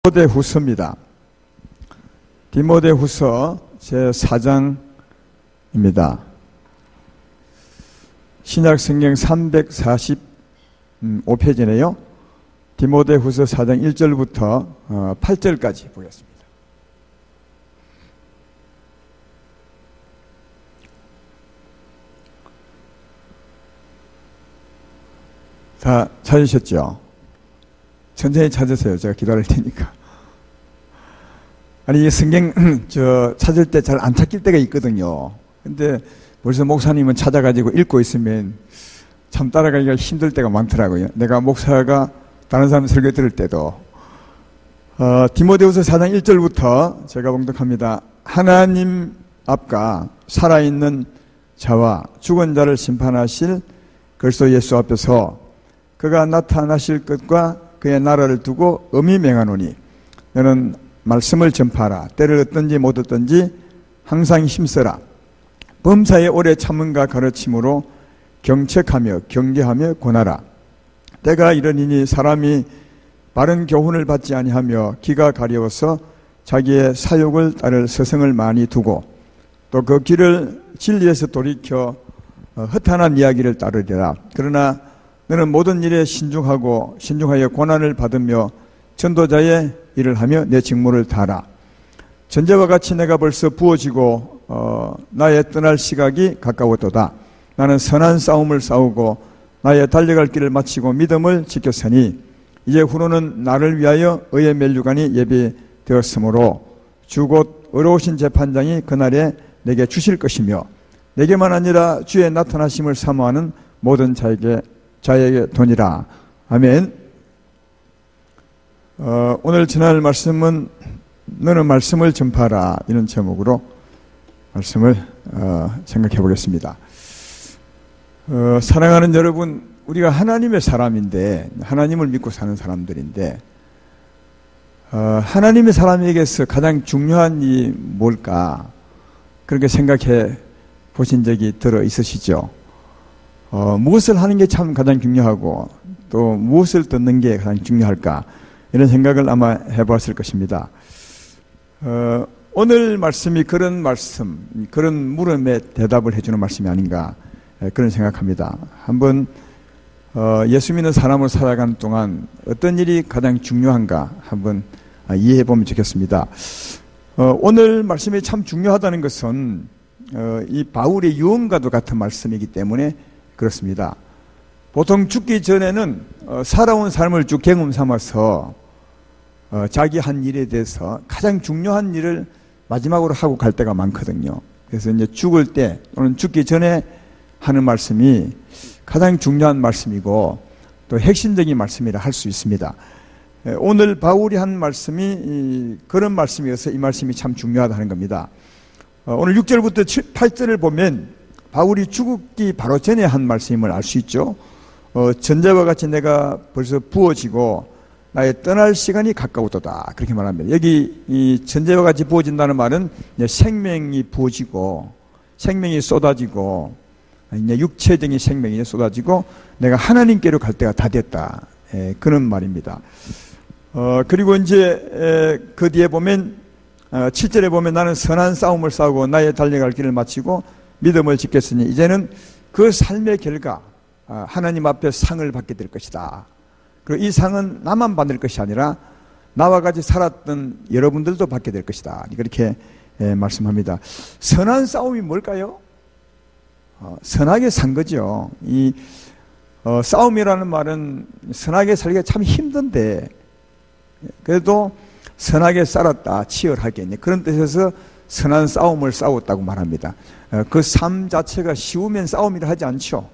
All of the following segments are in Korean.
디모데후서입니다. 디모데후서 제4장입니다. 신약성경 345페이지네요. 디모데후서 4장 1절부터 8절까지 보겠습니다. 다 찾으셨죠? 천천히 찾으세요. 제가 기도할 테니까. 아니, 성경 찾을 때 잘 안 찾길 때가 있거든요. 근데 벌써 목사님은 찾아가지고 읽고 있으면 참 따라가기가 힘들 때가 많더라고요. 내가 목사가 다른 사람 설교 들을 때도. 디모데후서 4장 1절부터 제가 봉독합니다. 하나님 앞과 살아있는 자와 죽은 자를 심판하실 그리스도 예수 앞에서 그가 나타나실 것과 그의 나라를 두고 엄히 맹하노니 너는 말씀을 전파하라. 때를 얻든지 못 얻든지 항상 힘써라. 범사에 오래 참음과 가르침으로 경책하며 경계하며 권하라. 때가 이르니니 사람이 바른 교훈을 받지 아니하며 귀가 가려워서 자기의 사욕을 따를 서성을 많이 두고 또 그 길을 진리에서 돌이켜 허탄한 이야기를 따르리라. 그러나 너는 모든 일에 신중하여 고난을 받으며 전도자의 일을 하며 내 직무를 다하라. 전제와 같이 내가 벌써 부어지고 나의 떠날 시각이 가까웠도다. 나는 선한 싸움을 싸우고 나의 달려갈 길을 마치고 믿음을 지켰으니 이제 후로는 나를 위하여 의의 면류관이 예비되었으므로 주 곧 의로우신 재판장이 그날에 내게 주실 것이며 내게만 아니라 주의 나타나심을 사모하는 모든 자에게 도니라. 아멘. 오늘 전할 말씀은 너는 말씀을 전파하라, 이런 제목으로 말씀을 생각해 보겠습니다. 사랑하는 여러분, 우리가 하나님의 사람인데, 하나님을 믿고 사는 사람들인데, 하나님의 사람에게서 가장 중요한 일이 뭘까, 그렇게 생각해 보신 적이 들어 있으시죠? 무엇을 하는 게 참 가장 중요하고 또 무엇을 듣는 게 가장 중요할까, 이런 생각을 아마 해보았을 것입니다. 오늘 말씀이 그런 물음에 대답을 해주는 말씀이 아닌가, 그런 생각합니다. 한번 예수 믿는 사람으로 살아가는 동안 어떤 일이 가장 중요한가 한번 이해해 보면 좋겠습니다. 오늘 말씀이 참 중요하다는 것은 이 바울의 유언과도 같은 말씀이기 때문에 그렇습니다. 보통 죽기 전에는 살아온 삶을 쭉 경험 삼아서 자기 한 일에 대해서 가장 중요한 일을 마지막으로 하고 갈 때가 많거든요. 그래서 이제 죽을 때 또는 죽기 전에 하는 말씀이 가장 중요한 말씀이고 또 핵심적인 말씀이라 할 수 있습니다. 오늘 바울이 한 말씀이 그런 말씀이어서 이 말씀이 참 중요하다는 겁니다. 오늘 6절부터 8절을 보면 바울이 죽기 바로 전에 한 말씀임을 알 수 있죠. 전제와 같이 내가 벌써 부어지고 나의 떠날 시간이 가까웠도다, 그렇게 말합니다. 여기 이 전제와 같이 부어진다는 말은 이제 생명이 부어지고 생명이 쏟아지고 이제 육체적인 생명이 쏟아지고 내가 하나님께로 갈 때가 다 됐다, 그런 말입니다. 그리고 이제 그 뒤에 보면 7절에 보면 나는 선한 싸움을 싸우고 나의 달려갈 길을 마치고 믿음을 지켰으니 이제는 그 삶의 결과 하나님 앞에 상을 받게 될 것이다. 그리고 이 상은 나만 받을 것이 아니라 나와 같이 살았던 여러분들도 받게 될 것이다, 그렇게 말씀합니다. 선한 싸움이 뭘까요? 선하게 산 거죠. 이 싸움이라는 말은 선하게 살기가 참 힘든데 그래도 선하게 살았다, 치열하게, 그런 뜻에서 선한 싸움을 싸웠다고 말합니다. 그 삶 자체가 쉬우면 싸움이라 하지 않죠.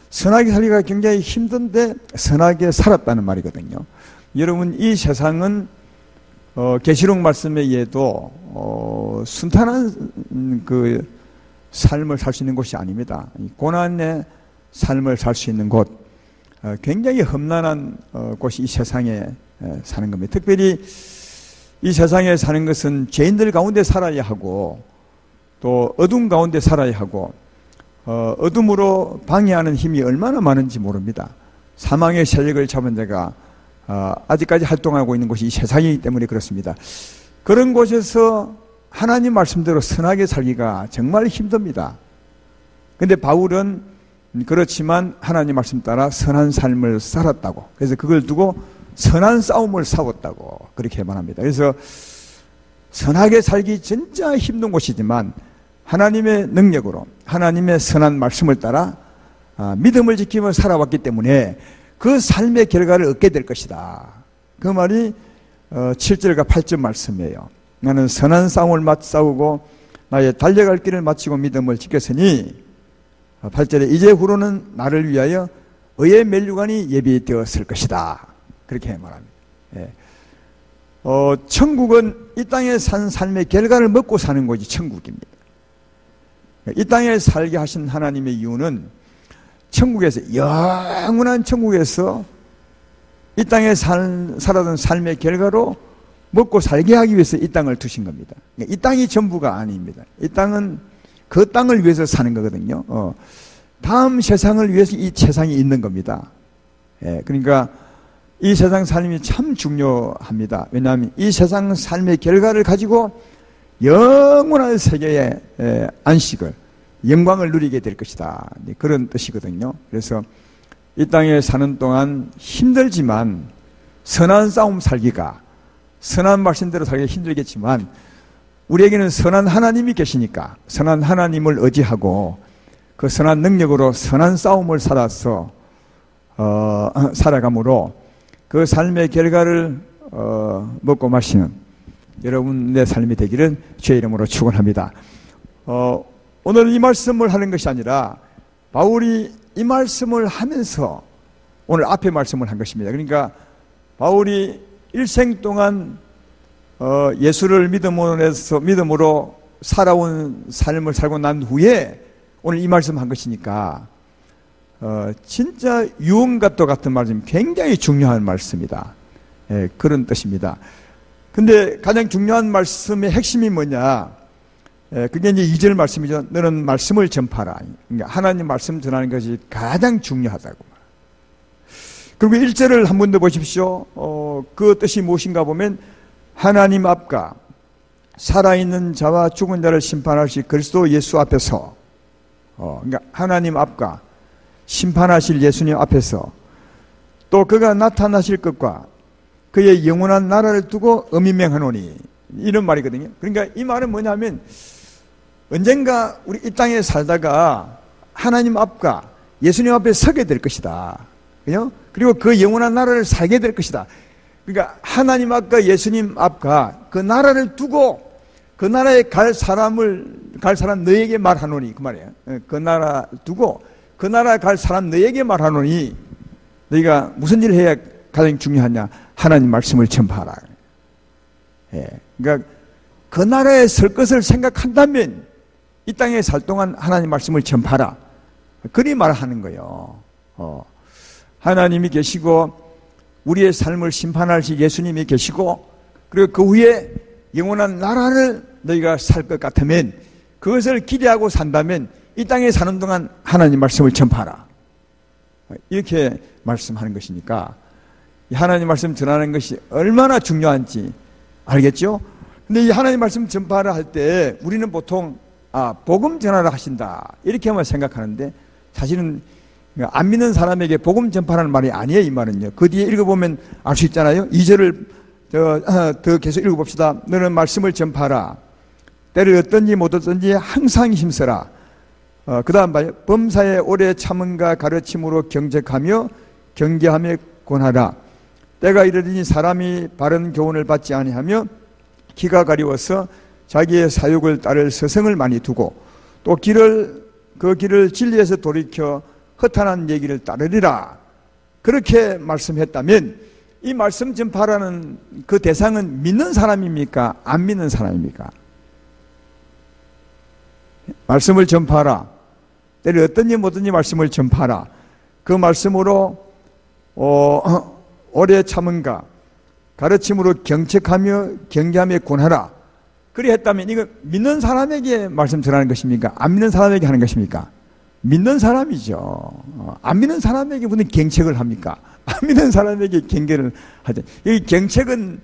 선하게 살기가 굉장히 힘든데 선하게 살았다는 말이거든요. 여러분, 이 세상은 계시록 말씀에 의해도 순탄한 그 삶을 살 수 있는 곳이 아닙니다. 고난의 삶을 살 수 있는 곳, 굉장히 험난한 곳이 이 세상에 사는 겁니다. 특별히 이 세상에 사는 것은 죄인들 가운데 살아야 하고 또 어둠 가운데 살아야 하고 어둠으로 방해하는 힘이 얼마나 많은지 모릅니다. 사망의 세력을 잡은 자가 아직까지 활동하고 있는 곳이 이 세상이기 때문에 그렇습니다. 그런 곳에서 하나님 말씀대로 선하게 살기가 정말 힘듭니다. 근데 바울은 그렇지만 하나님 말씀 따라 선한 삶을 살았다고, 그래서 그걸 두고 선한 싸움을 싸웠다고 그렇게 말합니다. 그래서 선하게 살기 진짜 힘든 곳이지만 하나님의 능력으로 하나님의 선한 말씀을 따라 믿음을 지키며 살아왔기 때문에 그 삶의 결과를 얻게 될 것이다. 그 말이 7절과 8절 말씀이에요. 나는 선한 싸움을 싸우고 나의 달려갈 길을 마치고 믿음을 지켰으니 8절에 이제 후로는 나를 위하여 의의 면류관이 예비되었을 것이다. 그렇게 말합니다. 예. 천국은 이 땅에 산 삶의 결과를 먹고 사는 곳이 천국입니다. 이 땅에 살게 하신 하나님의 이유는 천국에서, 영원한 천국에서 이 땅에 살아던 삶의 결과로 먹고 살게 하기 위해서 이 땅을 두신 겁니다. 이 땅이 전부가 아닙니다. 이 땅은 그 땅을 위해서 사는 거거든요. 다음 세상을 위해서 이 세상이 있는 겁니다. 예, 그러니까 이 세상 삶이 참 중요합니다. 왜냐하면 이 세상 삶의 결과를 가지고 영원한 세계의 안식을, 영광을 누리게 될 것이다. 그런 뜻이거든요. 그래서 이 땅에 사는 동안 힘들지만 선한 싸움 살기가, 선한 말씀대로 살기가 힘들겠지만 우리에게는 선한 하나님이 계시니까 선한 하나님을 의지하고 그 선한 능력으로 선한 싸움을 살아서 살아감으로 그 삶의 결과를 먹고 마시는 여러분의 삶이 되기를 주의 이름으로 축원합니다. 오늘 이 말씀을 하는 것이 아니라 바울이 이 말씀을 하면서 오늘 앞에 말씀을 한 것입니다. 그러니까 바울이 일생 동안 예수를 믿음으로 살아온 삶을 살고 난 후에 오늘 이 말씀 한 것이니까 진짜 유언과도 같은 말씀, 굉장히 중요한 말씀이다. 예, 그런 뜻입니다. 근데 가장 중요한 말씀의 핵심이 뭐냐? 그게 이제 2절 말씀이죠. 너는 말씀을 전파라. 그러니까 하나님 말씀 전하는 것이 가장 중요하다고. 그리고 1절을 한 번 더 보십시오. 그 뜻이 무엇인가 보면 하나님 앞과 살아있는 자와 죽은 자를 심판하실 그리스도 예수 앞에서, 그러니까 하나님 앞과 심판하실 예수님 앞에서 또 그가 나타나실 것과 그의 영원한 나라를 두고 의미명하노니, 이런 말이거든요. 그러니까 이 말은 뭐냐면 언젠가 우리 이 땅에 살다가 하나님 앞과 예수님 앞에 서게 될 것이다. 그죠? 그리고 그 영원한 나라를 살게 될 것이다. 그러니까 하나님 앞과 예수님 앞과 그 나라를 두고 그 나라에 갈 사람 너에게 말하노니, 그 말이에요. 그 나라 두고 그 나라에 갈 사람 너에게 말하노니, 너희가 무슨 일을 해야 가장 중요하냐? 하나님 말씀을 전파하라. 예. 그러니까 그 나라에 설 것을 생각한다면 이 땅에 살 동안 하나님 말씀을 전파하라. 그리 말하는 거예요. 하나님이 계시고 우리의 삶을 심판하실 예수님이 계시고 그리고 그 후에 영원한 나라를 너희가 살 것 같으면, 그것을 기대하고 산다면 이 땅에 사는 동안 하나님 말씀을 전파하라. 이렇게 말씀하는 것이니까 이 하나님 말씀 전하는 것이 얼마나 중요한지 알겠죠? 근데 이 하나님 말씀 전파하라 할 때 우리는 보통 복음 전하라 하신다 이렇게만 생각하는데, 사실은 안 믿는 사람에게 복음 전파라는 말이 아니에요. 이 말은요. 그 뒤에 읽어보면 알 수 있잖아요. 2절을 더 계속 읽어봅시다. 너는 말씀을 전파하라. 때를 어떤지 못 어떤지 항상 힘써라. 그 다음 봐요. 범사에 오래 참음과 가르침으로 경책하며 경계하며 권하라. 때가 이르더니 사람이 바른 교훈을 받지 아니하며 기가 가리워서 자기의 사욕을 따를 서성을 많이 두고 또 그 길을 진리에서 돌이켜 허탄한 얘기를 따르리라. 그렇게 말씀했다면 이 말씀 전파라는 그 대상은 믿는 사람입니까? 안 믿는 사람입니까? 말씀을 전파하라. 때를 어떤지 뭐든지 말씀을 전파하라. 그 말씀으로 오래 참은가 가르침으로 경책하며 경계하며 권하라. 그리 했다면 이거 믿는 사람에게 말씀 전하는 것입니까? 안 믿는 사람에게 하는 것입니까? 믿는 사람이죠. 안 믿는 사람에게 무슨 경책을 합니까? 안 믿는 사람에게 경계를 하죠. 이 경책은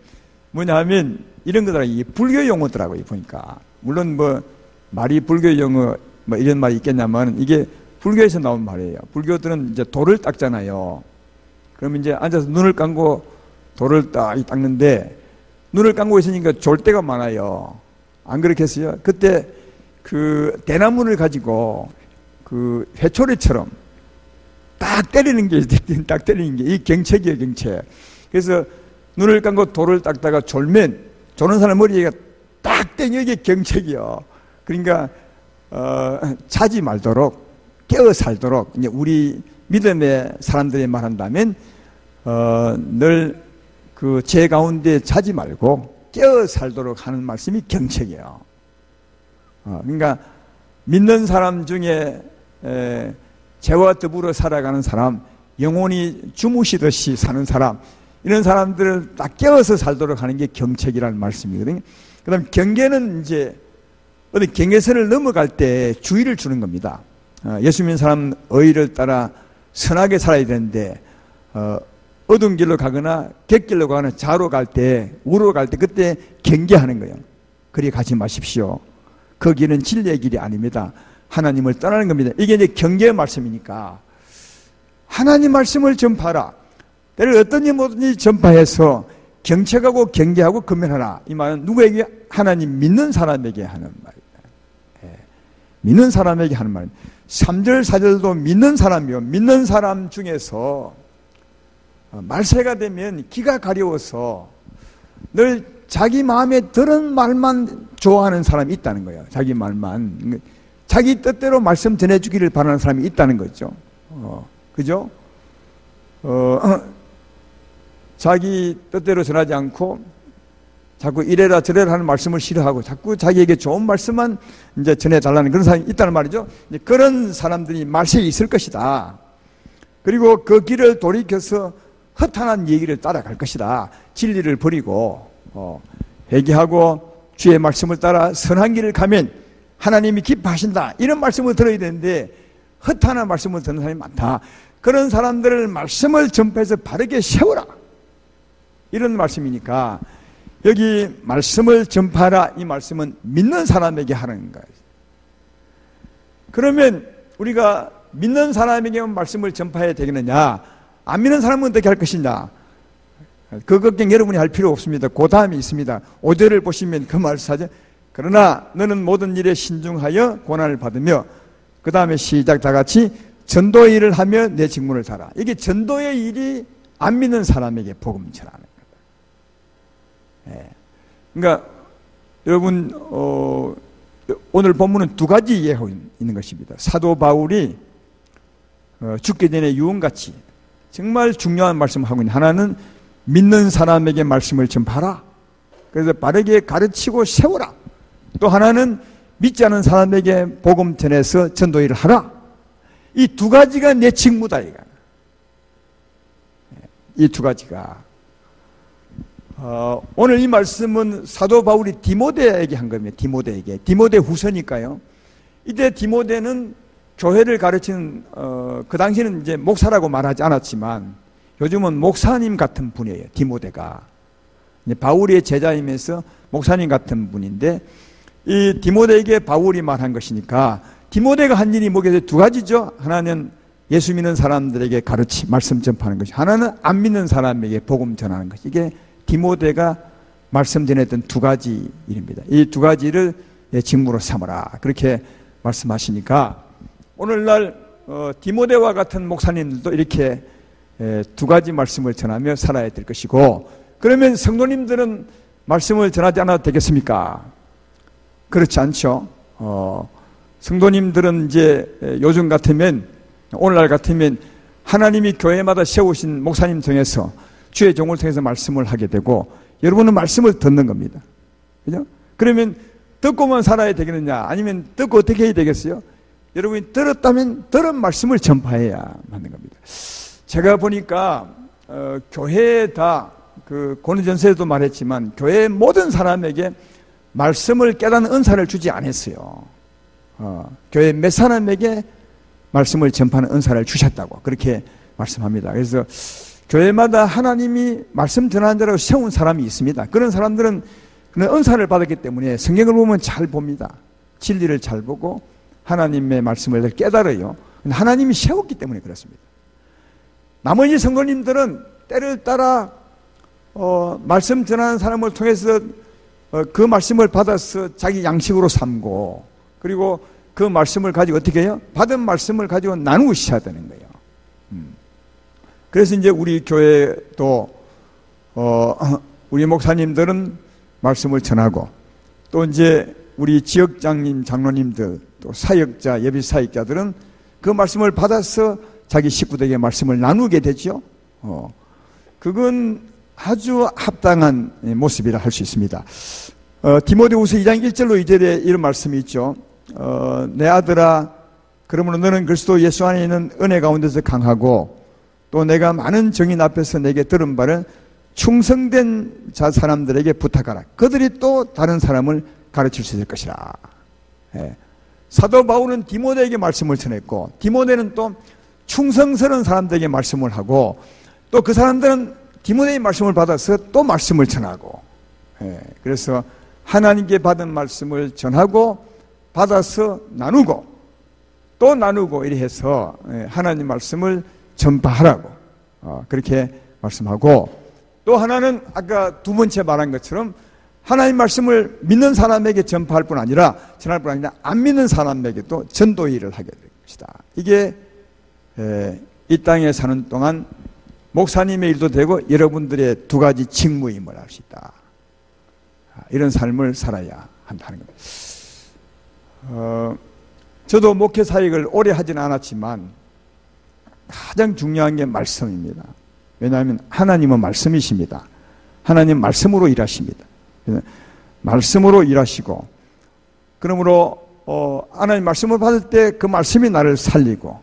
뭐냐 하면 이런 거더라고요. 불교 용어더라고요, 보니까. 물론 뭐 말이 불교 용어 뭐 이런 말이 있겠냐면 이게 불교에서 나온 말이에요. 불교들은 이제 돌을 닦잖아요. 그러면 이제 앉아서 눈을 감고 돌을 닦는데 눈을 감고 있으니까 졸 때가 많아요. 안 그렇겠어요? 그때 그 대나무를 가지고 그 회초리처럼 딱 때리는 게 이 경책이에요, 경책. 그래서 눈을 감고 돌을 닦다가 졸면 조는 사람 머리에 딱 땡겨 이게 경책이요. 그러니까 자지 말도록 깨어 살도록 이제 우리 믿음의 사람들이 말한다면 늘 그 죄 가운데 자지 말고 깨어 살도록 하는 말씀이 경책이에요. 그러니까 믿는 사람 중에 죄와 더불어 살아가는 사람, 영혼이 주무시듯이 사는 사람, 이런 사람들을 딱 깨어서 살도록 하는 게 경책이라는 말씀이거든요. 그 다음 경계는 이제 어디 경계선을 넘어갈 때 주의를 주는 겁니다. 예수 믿는 사람 의를 따라 선하게 살아야 되는데 어두운 길로 가거나 객길로 가거나 좌로 갈 때, 우로 갈 때 그때 경계하는 거예요. 그리 가지 마십시오. 그 길은 진리의 길이 아닙니다. 하나님을 떠나는 겁니다. 이게 이제 경계의 말씀이니까 하나님 말씀을 전파하라. 때를 어떤 일 뭐든지 전파해서 경책하고 경계하고 금면하라. 이 말은 누구에게? 하나님 믿는 사람에게 하는 말입니다. 믿는 사람에게 하는 말입니다. 3절 4절도 믿는 사람이요. 믿는 사람 중에서 말세가 되면 기가 가려워서 늘 자기 마음에 들은 말만 좋아하는 사람이 있다는 거예요. 자기 말만. 자기 뜻대로 말씀 전해주기를 바라는 사람이 있다는 거죠. 그죠? 자기 뜻대로 전하지 않고 자꾸 이래라 저래라 하는 말씀을 싫어하고 자꾸 자기에게 좋은 말씀만 이제 전해달라는 그런 사람이 있다는 말이죠. 그런 사람들이 말세에 있을 것이다. 그리고 그 길을 돌이켜서 허탄한 얘기를 따라갈 것이다. 진리를 버리고 회개하고 주의 말씀을 따라 선한 길을 가면 하나님이 기뻐하신다. 이런 말씀을 들어야 되는데 허탄한 말씀을 듣는 사람이 많다. 그런 사람들을 말씀을 전파해서 바르게 세우라. 이런 말씀이니까 여기 말씀을 전파하라 이 말씀은 믿는 사람에게 하는 거예요. 그러면 우리가 믿는 사람에게만 말씀을 전파해야 되겠느냐? 안 믿는 사람은 어떻게 할 것이냐? 그 걱정 여러분이 할 필요 없습니다. 그 다음이 있습니다. 5절을 보시면 그 말씀하죠. 그러나 너는 모든 일에 신중하여 고난을 받으며 그 다음에 시작 다 같이 전도의 일을 하며 내 직분을 다하라. 이게 전도의 일이 안 믿는 사람에게 복음 전하는 거다. 그러니까 여러분 오늘 본문은 두 가지 이해하고 있는 것입니다. 사도 바울이 죽기 전에 유언같이 정말 중요한 말씀을 하고 있는 하나는 믿는 사람에게 말씀을 전파하라. 그래서 바르게 가르치고 세우라. 또 하나는 믿지 않은 사람에게 복음 전해서 전도 일을 하라. 이 두 가지가 내 직무다. 이 두 가지가 오늘 이 말씀은 사도 바울이 디모데에게 한 겁니다. 디모데에게. 디모데 후서니까요. 이때 디모데는 교회를 가르치는 그 당시에는 이제 목사라고 말하지 않았지만 요즘은 목사님 같은 분이에요. 디모데가 바울의 제자이면서 목사님 같은 분인데 이 디모데에게 바울이 말한 것이니까 디모데가 한 일이 뭐겠어요? 두 가지죠. 하나는 예수 믿는 사람들에게 말씀 전파하는 것이, 하나는 안 믿는 사람에게 복음 전하는 것. 이게 디모데가 말씀 전했던 두 가지 일입니다. 이 두 가지를 내 직무로 삼아라. 그렇게 말씀하시니까 오늘날 디모데와 같은 목사님들도 이렇게 두 가지 말씀을 전하며 살아야 될 것이고, 그러면 성도님들은 말씀을 전하지 않아도 되겠습니까? 그렇지 않죠. 성도님들은 이제 요즘 같으면, 오늘날 같으면 하나님이 교회마다 세우신 목사님 통해서 주의 종을 통해서 말씀을 하게 되고 여러분은 말씀을 듣는 겁니다. 그죠? 그러면 듣고만 살아야 되겠느냐? 아니면 듣고 어떻게 해야 되겠어요? 여러분이 들었다면 들은 말씀을 전파해야 하는 겁니다. 제가 보니까 교회에 다 그 고린전서에도 말했지만 교회의 모든 사람에게 말씀을 깨닫는 은사를 주지 않았어요. 교회 몇 사람에게 말씀을 전파하는 은사를 주셨다고 그렇게 말씀합니다. 그래서 교회마다 하나님이 말씀 전하는 자라고 세운 사람이 있습니다. 그런 사람들은 그런 은사를 받았기 때문에 성경을 보면 잘 봅니다. 진리를 잘 보고 하나님의 말씀을 깨달아요. 하나님이 세웠기 때문에 그렇습니다. 나머지 성도님들은 때를 따라 말씀 전하는 사람을 통해서 그 말씀을 받아서 자기 양식으로 삼고, 그리고 그 말씀을 가지고 어떻게 해요? 받은 말씀을 가지고 나누셔야 되는 거예요. 그래서 이제 우리 교회도 우리 목사님들은 말씀을 전하고, 또 이제 우리 지역장님, 장로님들, 또 사역자, 예비 사역자들은 그 말씀을 받아서 자기 식구들에게 말씀을 나누게 되죠. 그건 아주 합당한 모습이라 할 수 있습니다. 디모데후서 2장 1절로 2절에 이런 말씀이 있죠. 내 아들아, 그러므로 너는 그리스도 예수 안에 있는 은혜 가운데서 강하고, 또 내가 많은 정인 앞에서 내게 들은 바를 충성된 자 사람들에게 부탁하라. 그들이 또 다른 사람을 가르칠 수 있을 것이라. 사도 바울은 디모데에게 말씀을 전했고, 디모데는 또 충성스러운 사람들에게 말씀을 하고, 또 그 사람들은 디모데의 말씀을 받아서 또 말씀을 전하고, 그래서 하나님께 받은 말씀을 전하고 받아서 나누고 또 나누고 이렇게 해서 하나님 말씀을 전파하라고 그렇게 말씀하고, 또 하나는 아까 두 번째 말한 것처럼 하나님 말씀을 믿는 사람에게 전파할 뿐 아니라 전할 뿐 아니라 안 믿는 사람에게도 전도 일을 하게 될 것이다. 이게 이 땅에 사는 동안 목사님의 일도 되고 여러분들의 두 가지 직무임을 알 수 있다. 이런 삶을 살아야 한다는 겁니다. 저도 목회 사역을 오래 하진 않았지만 가장 중요한 게 말씀입니다. 왜냐하면 하나님은 말씀이십니다. 하나님 말씀으로 일하십니다. 말씀으로 일하시고, 그러므로 하나님 말씀을 받을 때 그 말씀이 나를 살리고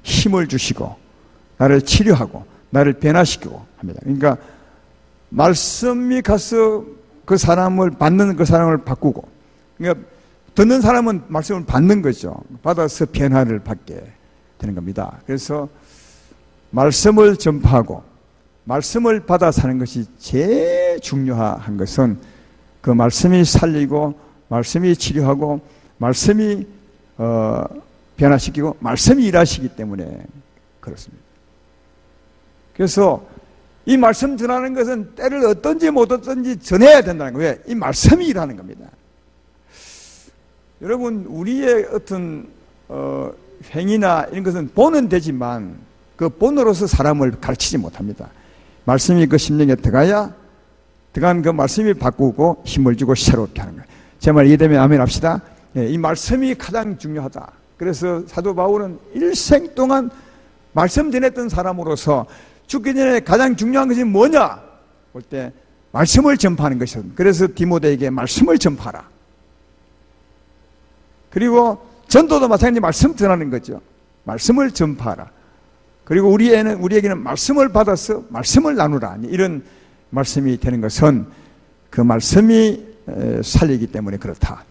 힘을 주시고 나를 치료하고 나를 변화시키고 합니다. 그러니까 말씀이 가서 그 사람을 받는 그 사람을 바꾸고, 그러니까 듣는 사람은 말씀을 받는 거죠. 받아서 변화를 받게 되는 겁니다. 그래서 말씀을 전파하고 말씀을 받아 사는 것이 제일 중요한 것은 그 말씀이 살리고 말씀이 치료하고 말씀이 변화시키고 말씀이 일하시기 때문에 그렇습니다. 그래서 이 말씀 전하는 것은 때를 어떤지 못 어떤지 전해야 된다는 거예요. 이 말씀이 일하는 겁니다. 여러분, 우리의 어떤 행위나 이런 것은 본은 되지만 그 본으로서 사람을 가르치지 못합니다. 말씀이 그 심령에 들어간 그 말씀이 바꾸고 힘을 주고 새롭게 하는 거예요. 제 말 이해되면 아멘 합시다. 이 말씀이 가장 중요하다. 그래서 사도 바울은 일생 동안 말씀 전했던 사람으로서 죽기 전에 가장 중요한 것이 뭐냐? 볼 때 말씀을 전파하는 것이었습니다. 그래서 디모데에게 말씀을 전파하라. 그리고 전도도 마찬가지로 말씀 전하는 거죠. 말씀을 전파하라. 그리고 우리에게는 말씀을 받아서 말씀을 나누라. 이런 말씀이 되는 것은 그 말씀이 살리기 때문에 그렇다.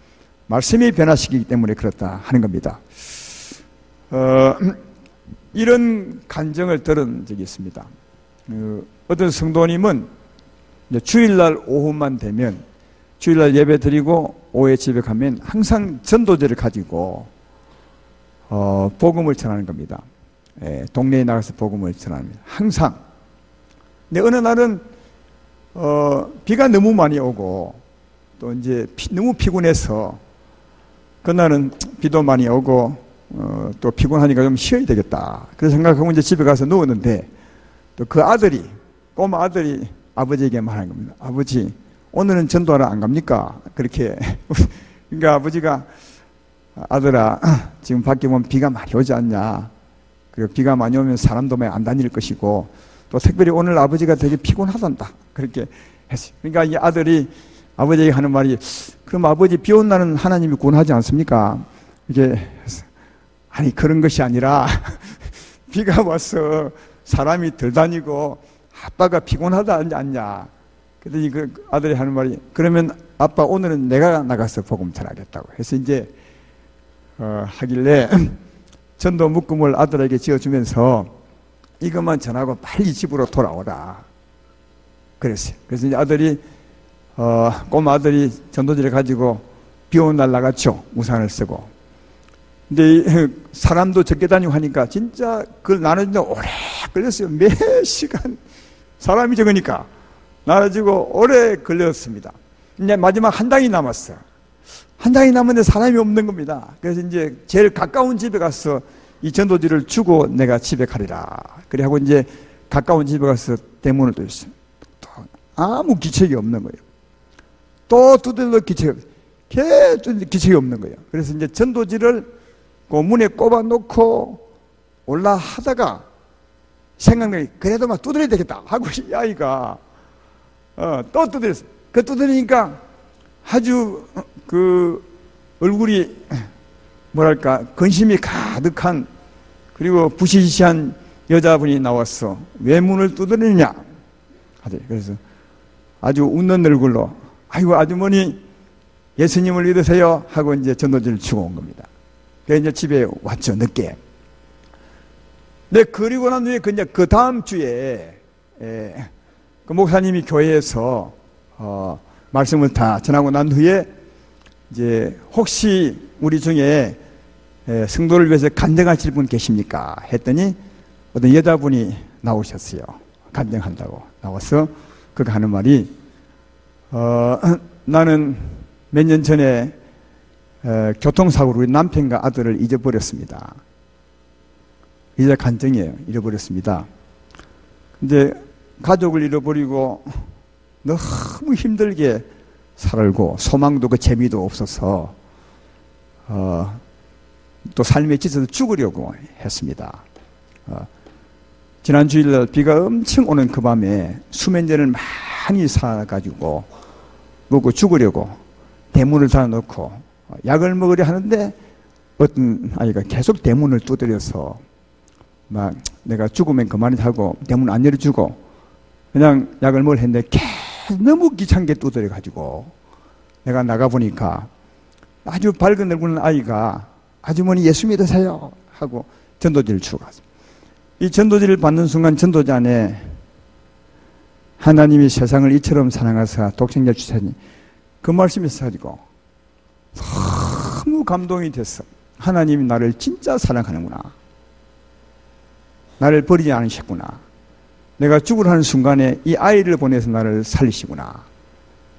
말씀이 변화시키기 때문에 그렇다 하는 겁니다. 이런 간증을 들은 적이 있습니다. 어떤 성도님은 주일날 오후만 되면 주일날 예배 드리고 오후에 집에 가면 항상 전도제를 가지고 복음을 전하는 겁니다. 동네에 나가서 복음을 전합니다. 항상. 근데 어느 날은 비가 너무 많이 오고 또 이제 너무 피곤해서 그날은 비도 많이 오고 또 피곤하니까 좀 쉬어야 되겠다. 그래서 생각하고 이제 집에 가서 누웠는데 또 그 아들이, 꼬마 아들이 아버지에게 말하는 겁니다. 아버지, 오늘은 전도하러 안 갑니까? 그렇게. 그러니까 아버지가, 아들아, 지금 밖에 보면 비가 많이 오지 않냐? 그리고 비가 많이 오면 사람도 많이 안 다닐 것이고 또 특별히 오늘 아버지가 되게 피곤하단다. 그렇게 했어요. 그러니까 이 아들이 아버지에게 하는 말이, 그럼 아버지 비 온 날은 하나님이 구원하지 않습니까? 이게 아니 그런 것이 아니라 비가 와서 사람이 덜 다니고 아빠가 피곤하다 않냐. 그랬더니 그 아들이 하는 말이, 그러면 아빠 오늘은 내가 나가서 복음 전하겠다고 해서 이제 하길래 전도 묶음을 아들에게 지어주면서 이것만 전하고 빨리 집으로 돌아오라. 그랬어요. 그래서 이제 아들이, 꼬마 아들이 전도지를 가지고 비 오는 날 나갔죠. 우산을 쓰고. 근데 사람도 적게 다니고 하니까 진짜 그걸 나누는데 오래 걸렸어요. 몇 시간. 사람이 적으니까. 나눠지고 오래 걸렸습니다. 이제 마지막 한 장이 남았어요. 한 장이 남았는데 사람이 없는 겁니다. 그래서 이제 제일 가까운 집에 가서 이 전도지를 주고 내가 집에 가리라. 그래 하고 이제 가까운 집에 가서 대문을 뚫었어요. 아무 기책이 없는 거예요. 또 두들도 기책이 없어요. 계속 기책이 없는 거예요. 그래서 이제 전도지를 그 문에 꼽아 놓고 올라 하다가 생각나니 그래도 막 두드려야 되겠다 하고 이 아이가 또 두드렸어요. 그 두드리니까 아주 그 얼굴이 뭐랄까 근심이 가득한 그리고 부시시한 여자분이 나왔어. 왜 문을 두드리느냐 하더니 그래서 아주 웃는 얼굴로 아이고 아주머니 예수님을 믿으세요 하고 이제 전도지를 주고 온 겁니다. 그래서 이제 집에 왔죠. 늦게. 네, 그리고 난 후에 그 다음 주에 그 목사님이 교회에서 말씀을 다 전하고 난 후에 이제 혹시 우리 중에 성도를 위해서 간증하실 분 계십니까? 했더니 어떤 여자분이 나오셨어요. 간증한다고 나와서 그가 하는 말이 나는 몇 년 전에 교통사고로 우리 남편과 아들을 잊어버렸습니다. 이제 간증이에요. 잃어버렸습니다. 근데 가족을 잃어버리고 너무 힘들게 살고 소망도 그 재미도 없어서 또 삶에 지쳐서 죽으려고 했습니다. 지난 주일날 비가 엄청 오는 그 밤에 수면제를 많이 사가지고 먹고 죽으려고 대문을 닫아놓고 약을 먹으려 하는데 어떤 아이가 계속 대문을 두드려서 막 내가 죽으면 그만이다 하고 대문 안 열어주고 그냥 약을 먹으려 했는데 계속 너무 귀찮게 두드려가지고 내가 나가보니까 아주 밝은 얼굴 아이가 아주머니 예수 믿으세요 하고 전도지를 주고 갔어요. 이 전도지를 받는 순간 전도지 안에 하나님이 세상을 이처럼 사랑하사 독생자를 주사니 그 말씀이 있어가지고 너무 감동이 됐어. 하나님이 나를 진짜 사랑하는구나. 나를 버리지 않으셨구나. 내가 죽으려 하는 순간에 이 아이를 보내서 나를 살리시구나.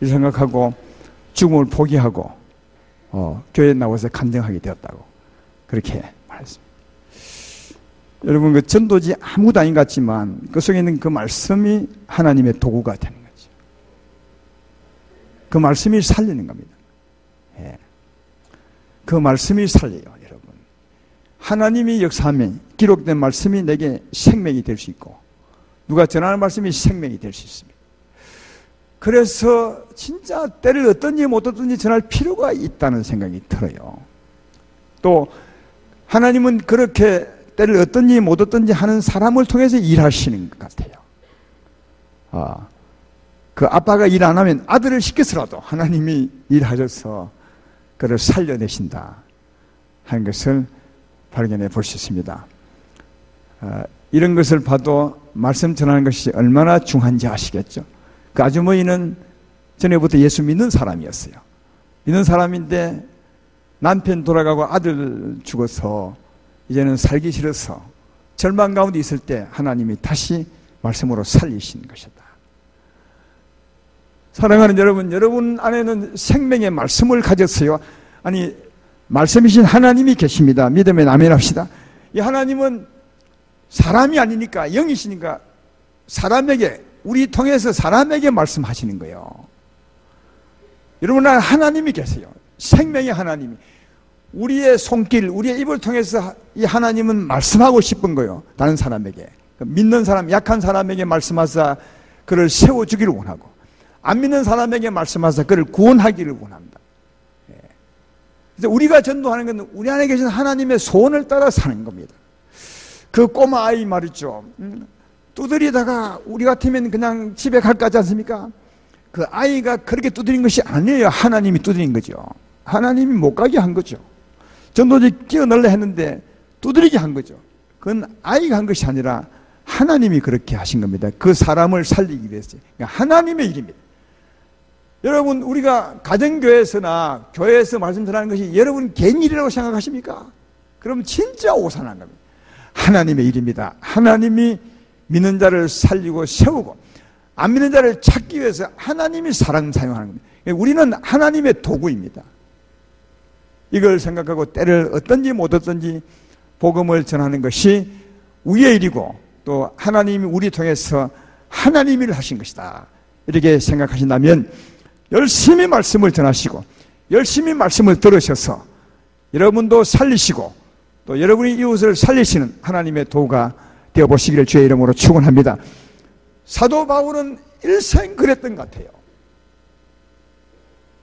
이 생각하고 죽음을 포기하고 교회에 나와서 간증하게 되었다고 그렇게 말했습니다. 여러분 그 전도지 아무것도 아닌 것 같지만 그 속에 있는 그 말씀이 하나님의 도구가 되는 거죠. 그 말씀이 살리는 겁니다. 예. 그 말씀이 살려요, 여러분. 하나님이 역사하면 기록된 말씀이 내게 생명이 될 수 있고 누가 전하는 말씀이 생명이 될 수 있습니다. 그래서 진짜 때를 어떤지 못 어떤지 전할 필요가 있다는 생각이 들어요. 또 하나님은 그렇게 때를 어떤지 못 어떤지 하는 사람을 통해서 일하시는 것 같아요. 그 아빠가 일 안 하면 아들을 시켜서라도 하나님이 일하셔서 그를 살려내신다 하는 것을 발견해 볼 수 있습니다. 이런 것을 봐도 말씀 전하는 것이 얼마나 중요한지 아시겠죠? 그 아주머니는 전에부터 예수 믿는 사람이었어요. 믿는 사람인데 남편 돌아가고 아들 죽어서 이제는 살기 싫어서 절망 가운데 있을 때 하나님이 다시 말씀으로 살리신 것이다. 사랑하는 여러분, 여러분 안에는 생명의 말씀을 가졌어요. 아니, 말씀이신 하나님이 계십니다. 믿으면 아멘 합시다. 이 하나님은 사람이 아니니까, 영이시니까 사람에게, 우리 통해서 사람에게 말씀하시는 거예요. 여러분 안에 하나님이 계세요. 생명의 하나님이. 우리의 손길, 우리의 입을 통해서 이 하나님은 말씀하고 싶은 거예요. 다른 사람에게. 믿는 사람, 약한 사람에게 말씀하사 그를 세워주기를 원하고, 안 믿는 사람에게 말씀하사 그를 구원하기를 원합니다. 그래서 우리가 전도하는 것은 우리 안에 계신 하나님의 소원을 따라 사는 겁니다. 그 꼬마 아이 말이죠. 두드리다가 우리 같으면 그냥 집에 갈 것 같지 않습니까? 그 아이가 그렇게 두드린 것이 아니에요. 하나님이 두드린 거죠. 하나님이 못 가게 한 거죠. 전도지 끼어넣으려 했는데 두드리게 한 거죠. 그건 아이가 한 것이 아니라 하나님이 그렇게 하신 겁니다. 그 사람을 살리기 위해서. 그러니까 하나님의 일입니다. 여러분, 우리가 가정교회에서나 교회에서 말씀 전하는 것이 여러분 개인 일이라고 생각하십니까? 그럼 진짜 오산한 겁니다. 하나님의 일입니다. 하나님이 믿는 자를 살리고 세우고 안 믿는 자를 찾기 위해서 하나님이 사람 사용하는 겁니다. 우리는 하나님의 도구입니다. 이걸 생각하고 때를 어떤지 못 어떤지 복음을 전하는 것이 우리의 일이고 또 하나님이 우리 통해서 하나님 일을 하신 것이다. 이렇게 생각하신다면 열심히 말씀을 전하시고 열심히 말씀을 들으셔서 여러분도 살리시고 또 여러분의 이웃을 살리시는 하나님의 도구가 되어보시기를 주의 이름으로 축원합니다. 사도 바울은 일생 그랬던 것 같아요.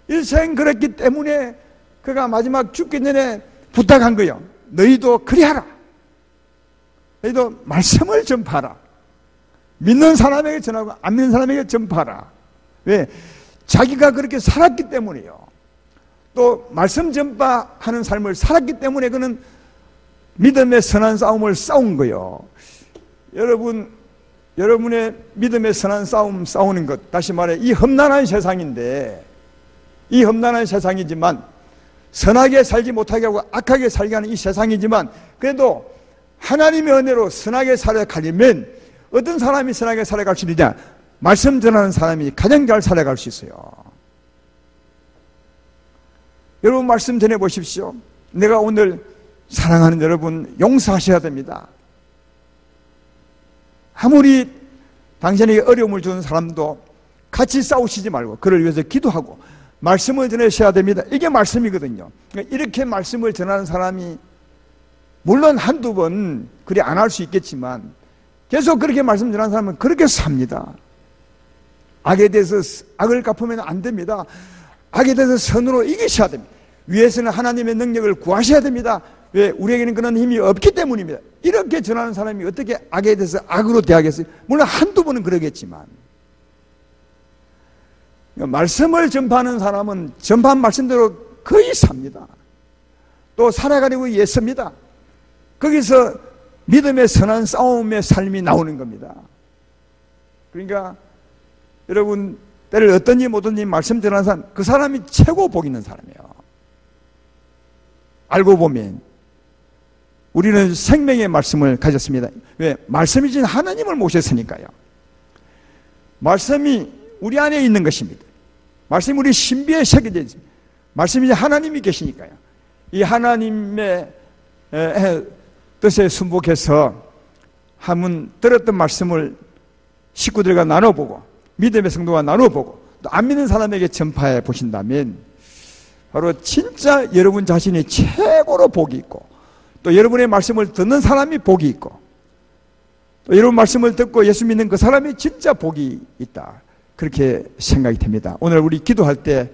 일생 그랬기 때문에 그가 마지막 죽기 전에 부탁한 거예요. 너희도 그리하라. 너희도 말씀을 전파하라. 믿는 사람에게 전하고 안 믿는 사람에게 전파하라. 왜? 자기가 그렇게 살았기 때문이에요. 또 말씀 전파하는 삶을 살았기 때문에 그는 믿음의 선한 싸움을 싸운 거예요. 여러분의 믿음의 선한 싸움 싸우는 것, 다시 말해 이 험난한 세상인데, 이 험난한 세상이지만 선하게 살지 못하게 하고 악하게 살게 하는 이 세상이지만 그래도 하나님의 은혜로 선하게 살아가려면 어떤 사람이 선하게 살아갈 수 있느냐? 말씀 전하는 사람이 가장 잘 살아갈 수 있어요. 여러분 말씀 전해 보십시오. 내가 오늘 사랑하는 여러분 용서하셔야 됩니다. 아무리 당신에게 어려움을 주는 사람도 같이 싸우시지 말고 그를 위해서 기도하고 말씀을 전하셔야 됩니다. 이게 말씀이거든요. 그러니까 이렇게 말씀을 전하는 사람이 물론 한두 번 그리 안 할 수 있겠지만 계속 그렇게 말씀 전하는 사람은 그렇게 삽니다. 악에 대해서 악을 갚으면 안 됩니다. 악에 대해서 선으로 이기셔야 됩니다. 위에서는 하나님의 능력을 구하셔야 됩니다. 왜? 우리에게는 그런 힘이 없기 때문입니다. 이렇게 전하는 사람이 어떻게 악에 대해서 악으로 대하겠어요? 물론 한두 번은 그러겠지만 말씀을 전파하는 사람은 전파한 말씀대로 거의 삽니다. 또 살아가려고 애씁니다. 거기서 믿음의 선한 싸움의 삶이 나오는 겁니다. 그러니까 여러분 때를 어떤지 못든지 말씀 전하는 사람, 그 사람이 최고 복 있는 사람이에요. 알고 보면 우리는 생명의 말씀을 가졌습니다. 왜? 말씀이신 하나님을 모셨으니까요. 말씀이 우리 안에 있는 것입니다. 말씀이 우리 신비에 새겨져 있습니다. 말씀이 하나님이 계시니까요. 이 하나님의 뜻에 순복해서 한번 들었던 말씀을 식구들과 나눠보고 믿음의 성도가 나눠보고 또 안 믿는 사람에게 전파해 보신다면 바로 진짜 여러분 자신이 최고로 복이 있고 또 여러분의 말씀을 듣는 사람이 복이 있고 또 여러분 말씀을 듣고 예수 믿는 그 사람이 진짜 복이 있다. 그렇게 생각이 됩니다. 오늘 우리 기도할 때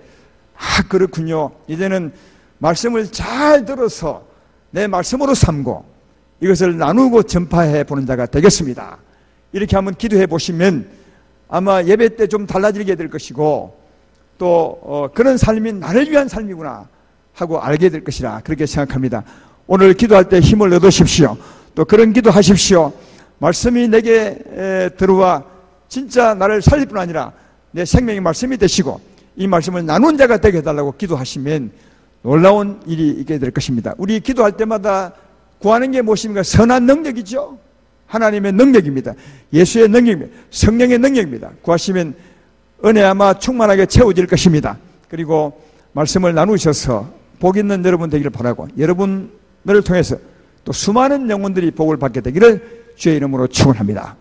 그렇군요. 이제는 말씀을 잘 들어서 내 말씀으로 삼고 이것을 나누고 전파해 보는 자가 되겠습니다. 이렇게 한번 기도해 보시면 아마 예배 때 좀 달라지게 될 것이고 또 그런 삶이 나를 위한 삶이구나 하고 알게 될 것이라 그렇게 생각합니다. 오늘 기도할 때 힘을 얻으십시오. 또 그런 기도하십시오. 말씀이 내게 들어와 진짜 나를 살릴 뿐 아니라 내 생명의 말씀이 되시고 이 말씀을 나눈 자가 되게 해달라고 기도하시면 놀라운 일이 있게 될 것입니다. 우리 기도할 때마다 구하는 게 무엇입니까? 선한 능력이죠. 하나님의 능력입니다. 예수의 능력입니다. 성령의 능력입니다. 구하시면 은혜 아마 충만하게 채워질 것입니다. 그리고 말씀을 나누셔서 복 있는 여러분 되기를 바라고 여러분을 통해서 또 수많은 영혼들이 복을 받게 되기를 주의 이름으로 축원합니다.